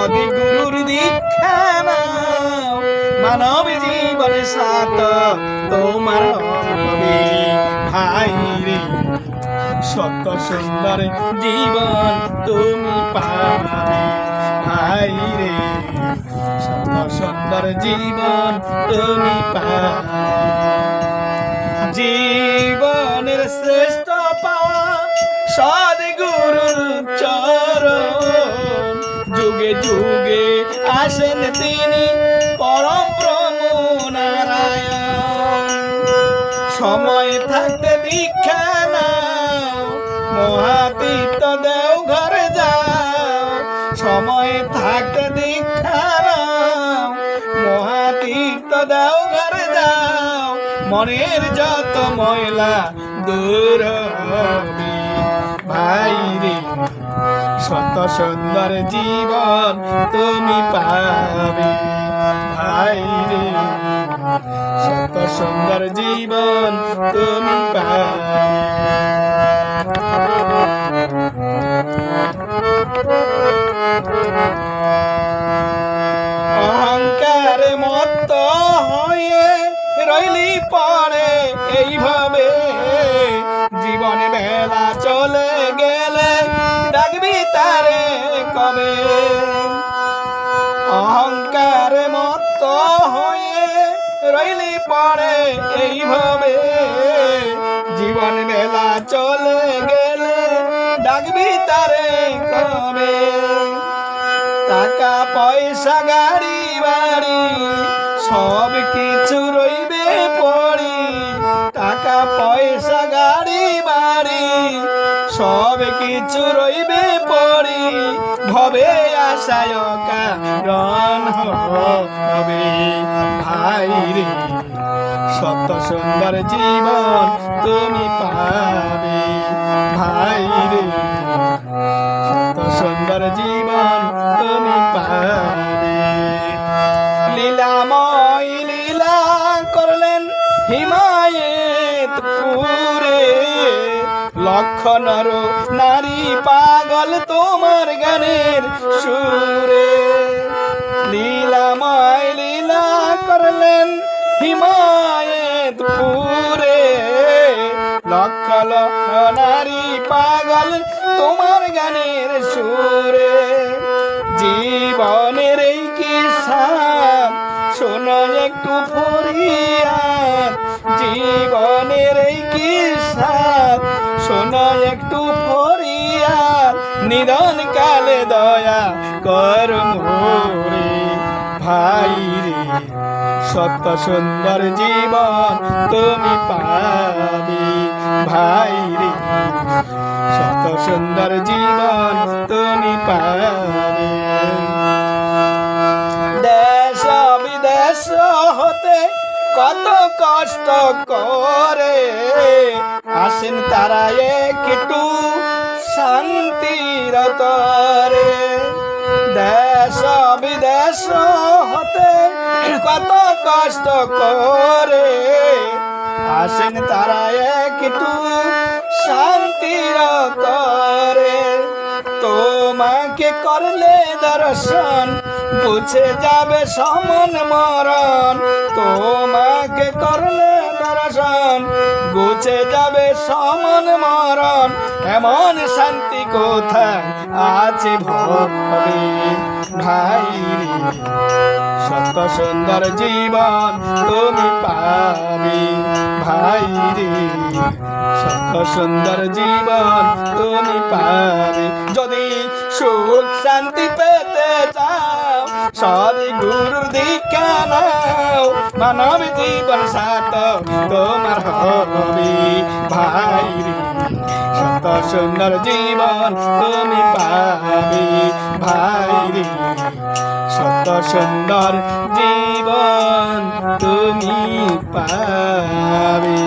সদি গুরুর দীক্ষা নাও, মানব জীবন সাত তোমার হবে ভাই রে। সত্য সুন্দর জীবন তুমি পাবে ভাই রে, সত্য সুন্দর জীবন তুমি পাবে। জীবনের শ্রেষ্ঠ পাওয়া সদ্গুরুর চরণ, যুগে যুগে আসেন তিনি পরম ব্রহ্ম নারায়ণ। সময় থাকতে দীক্ষা নাও, মহাতীর্থ দেওঘর যাও। সময় থাকতে দীক্ষা নাও, মহাতীর্থ দেওঘর যাও। মনের যত ময়লা দূর হবে ভাই রে, সত্য সুন্দর জীবন তুমি পাবে ভাই রে, সত্য সুন্দর জীবন তুমি পাবে। অহংকারে মত্ত হয়ে রইলি পড়ে এইভাবে, জীবনে বেলা চলে গেলে ডাকবি তারে কবে। অহংকারে মত্ত হয়ে রইলি পড়ে এইভাবে, জীবন বেলা চলে গেলে ডাকবি তারে কবে। টাকা পয়সা গাড়ি বাড়ি সব কিছু রইবে পড়ি, টাকা পয়সা গাড়ি বাড়ি সব কিছু রইবে পড়ি। ভবে আশায় কারণ হবে ভাই রে, সত্য সুন্দর জীবন তুমি পাবে ভাই রে, সত্য সুন্দর জীবন তুমি পাবে। লীলাময় লীলা করলেন হিমায়তপুরে, লক্ষ নর নারী পাগল তোমার গানের সুরে। লীলাময় লীলা করলেন হিমায়তপুরে, লক্ষ লক্ষ নারী পাগল তোমার গানের সুরে। জীবনের এই কিসান শোনো একটু ফরিয়াদ, জীবনের এই কিসান শোনো একটু ফরিয়াদ। নিধন কালে দয়া কর মোরে ভাই রে, সত্য সুন্দর জীবন তুমি পাবে ভাই রে, সত্য সুন্দর জীবন তুমি পাবে। দেশ বিদেশ হতে কত কষ্ট করে আসেন তারা একটু শান্তির তরে। দেশ বিদেশ হতে কত কষ্ট করে আসেন তারা একটু শান্তির তরে। তোমাকে করলে দর্শন বুঝে যাবে সমন মরণ, তোমাকে করলে দর্শন বুঝে যাবে সমন মরণ। এমন শান্তি কোথায় আছে ভবে ভাই রে, সত্য সুন্দর জীবন তুমি পাবে ভাই রে, সত্য সুন্দর জীবন তুমি পাবে। যদি সুখ শান্তি পেতে চাও সদ্গুরুর দীক্ষা নাও, মানব জীবন সাত তোমার হবে ভাই রে, সত্য সুন্দর জীবন তুমি পাবে ভাই রে, সত্য সুন্দর জীবন তুমি পাবে।